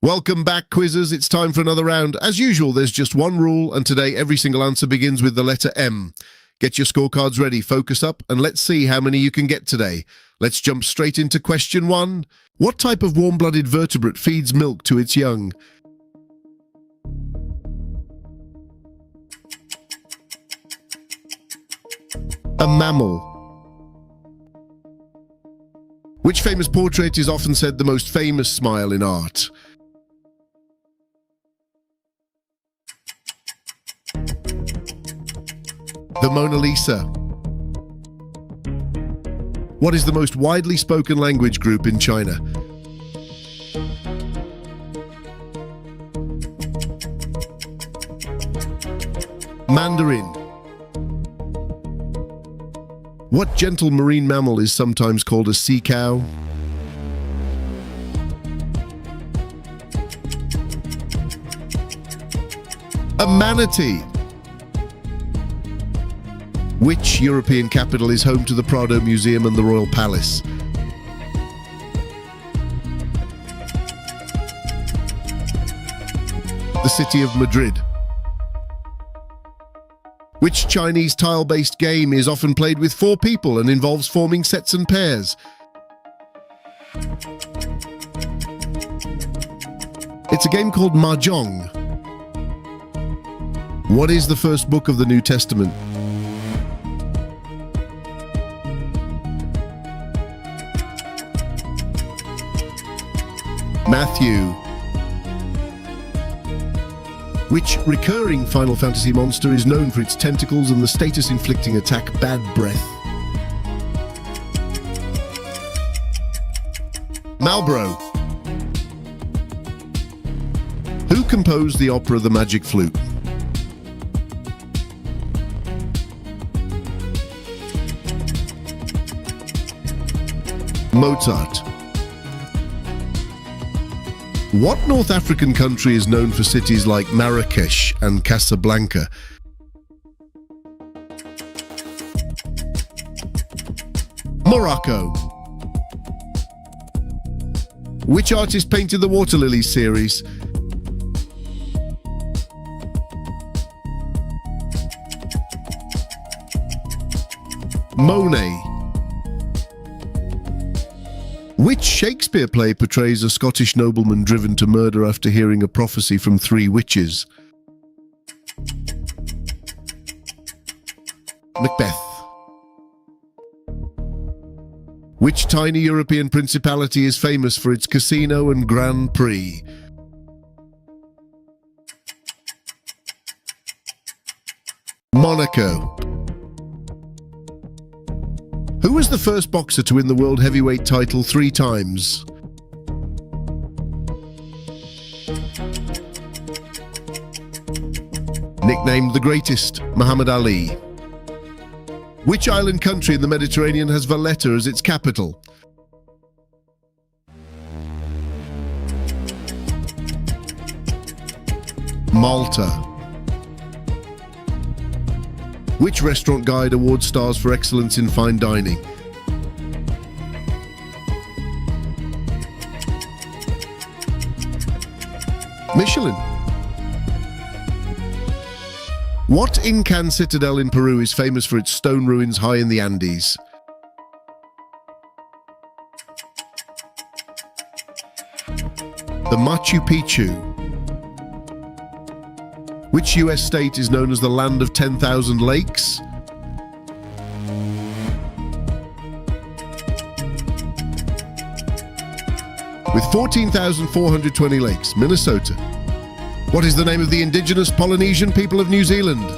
Welcome back, quizzers. It's time for another round. As usual, there's just one rule, and today every single answer begins with the letter M. Get your scorecards ready, focus up, and let's see how many you can get today. Let's jump straight into question 1. What type of warm-blooded vertebrate feeds milk to its young? A mammal. Which famous portrait is often said the most famous smile in art? The Mona Lisa. What is the most widely spoken language group in China? Mandarin. What gentle marine mammal is sometimes called a sea cow? A manatee. Which European capital is home to the Prado Museum and the Royal Palace? The city of Madrid. Which Chinese tile-based game is often played with 4 people and involves forming sets and pairs? It's a game called Mahjong. What is the first book of the New Testament? Matthew. Which recurring Final Fantasy monster is known for its tentacles and the status-inflicting attack Bad Breath? Malboro. Who composed the opera The Magic Flute? Mozart. What North African country is known for cities like Marrakesh and Casablanca? Morocco. Which artist painted the Water Lilies series? Monet. Which Shakespeare play portrays a Scottish nobleman driven to murder after hearing a prophecy from 3 witches? Macbeth. Which tiny European principality is famous for its casino and Grand Prix? Monaco. Who was the first boxer to win the World Heavyweight title 3 times? Nicknamed the Greatest, Muhammad Ali. Which island country in the Mediterranean has Valletta as its capital? Malta. Which restaurant guide awards stars for excellence in fine dining? Michelin. What Incan citadel in Peru is famous for its stone ruins high in the Andes? The Machu Picchu. Which US state is known as the land of 10,000 lakes? With 14,420 lakes, Minnesota. What is the name of the indigenous Polynesian people of New Zealand?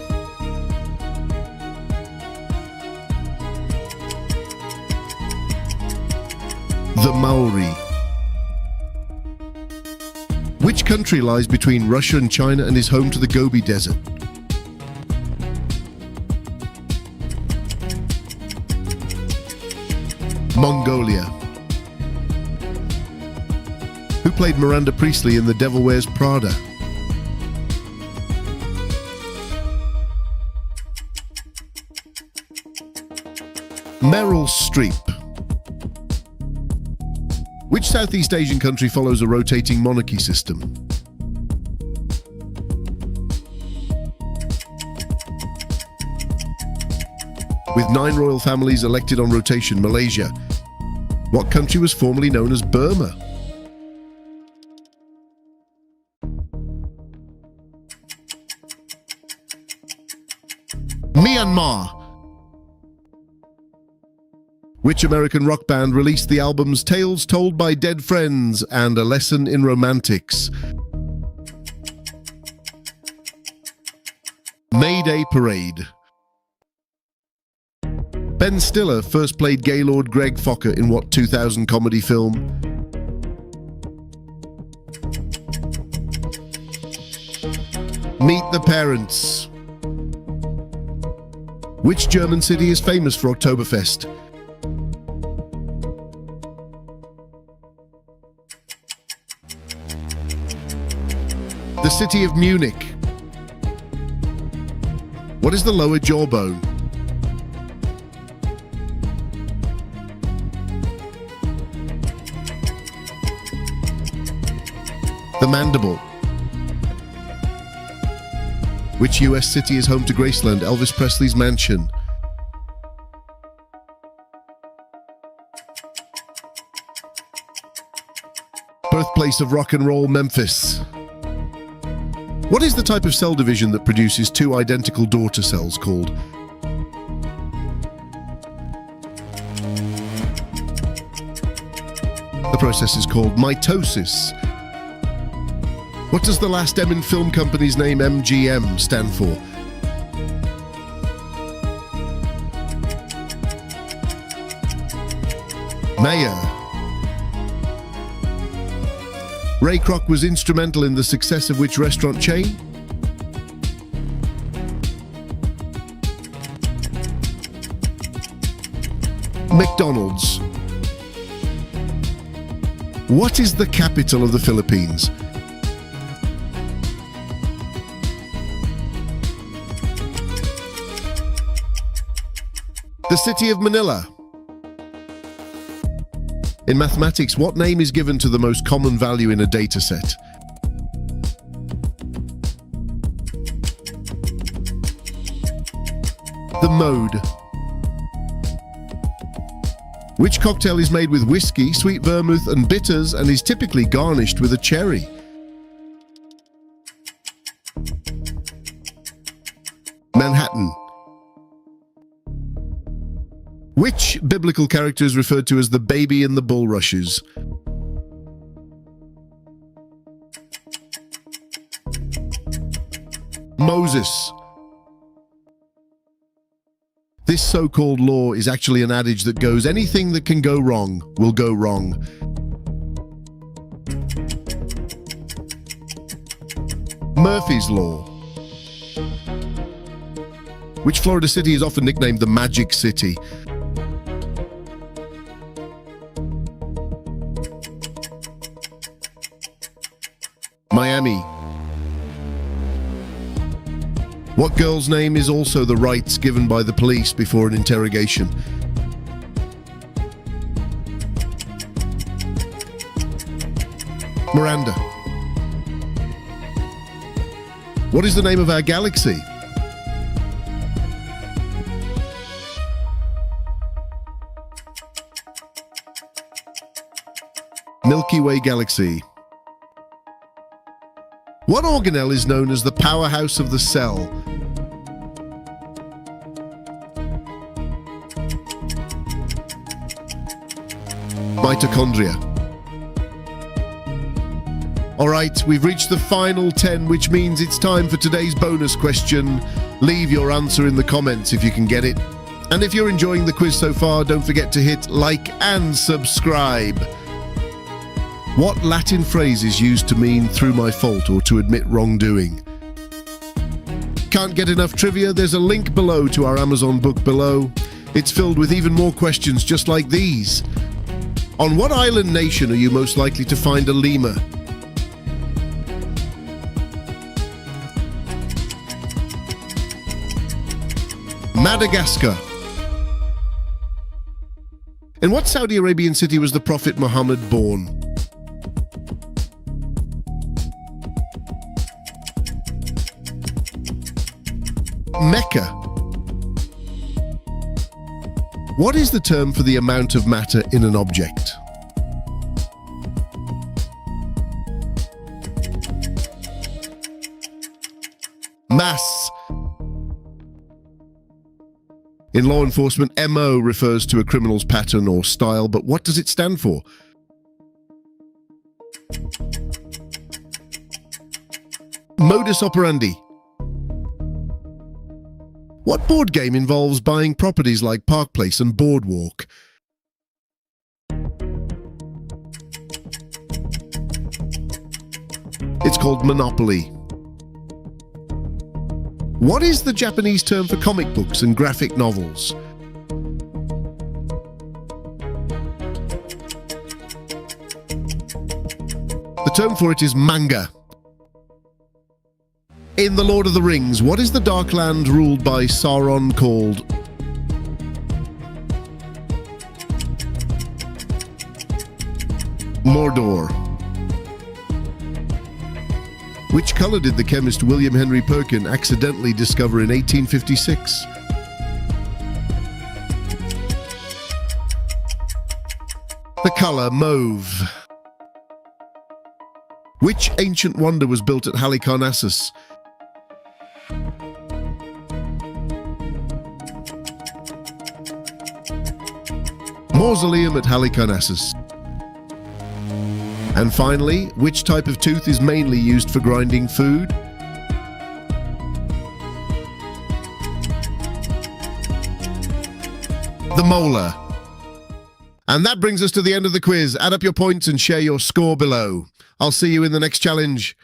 The Maori. Which country lies between Russia and China and is home to the Gobi Desert? Mongolia. Who played Miranda Priestley in The Devil Wears Prada? Meryl Streep. Which Southeast Asian country follows a rotating monarchy system? With 9 royal families elected on rotation, Malaysia. What country was formerly known as Burma? Myanmar. Which American rock band released the albums Tales Told by Dead Friends and A Lesson in Romantics? Mayday Parade. Ben Stiller first played Gaylord Greg Fokker in what 2000 comedy film? Meet the Parents. Which German city is famous for Oktoberfest? The city of Munich. What is the lower jawbone? The mandible. Which US city is home to Graceland, Elvis Presley's mansion? Birthplace of rock and roll, Memphis. What is the type of cell division that produces 2 identical daughter cells called? The process is called mitosis. What does the last M in film company's name MGM stand for? Mayor. Ray Kroc was instrumental in the success of which restaurant chain? McDonald's. What is the capital of the Philippines? The city of Manila. In mathematics, what name is given to the most common value in a data set? The mode. Which cocktail is made with whiskey, sweet vermouth, and bitters and is typically garnished with a cherry? Manhattan. Which biblical character is referred to as the baby in the bulrushes? Moses. This so-called law is actually an adage that goes, anything that can go wrong will go wrong. Murphy's Law. Which Florida city is often nicknamed the Magic City? Miami. What girl's name is also the rights given by the police before an interrogation? Miranda. What is the name of our galaxy? Milky Way Galaxy. What organelle is known as the powerhouse of the cell? Mitochondria. All right, we've reached the final 10, which means it's time for today's bonus question. Leave your answer in the comments if you can get it. And if you're enjoying the quiz so far, don't forget to hit like and subscribe. What Latin phrase is used to mean through my fault or to admit wrongdoing? Can't get enough trivia? There's a link below to our Amazon book below. It's filled with even more questions just like these. On what island nation are you most likely to find a lemur? Madagascar. In what Saudi Arabian city was the Prophet Muhammad born? Mecca. What is the term for the amount of matter in an object? Mass. In law enforcement, MO refers to a criminal's pattern or style, but what does it stand for? Modus operandi. What board game involves buying properties like Park Place and Boardwalk? It's called Monopoly. What is the Japanese term for comic books and graphic novels? The term for it is manga. In The Lord of the Rings, what is the Dark Land ruled by Sauron called? Mordor. Which color did the chemist William Henry Perkin accidentally discover in 1856? The color mauve. Which ancient wonder was built at Halicarnassus? Mausoleum at Halicarnassus. And finally, which type of tooth is mainly used for grinding food? The molar. And that brings us to the end of the quiz. Add up your points and share your score below. I'll see you in the next challenge.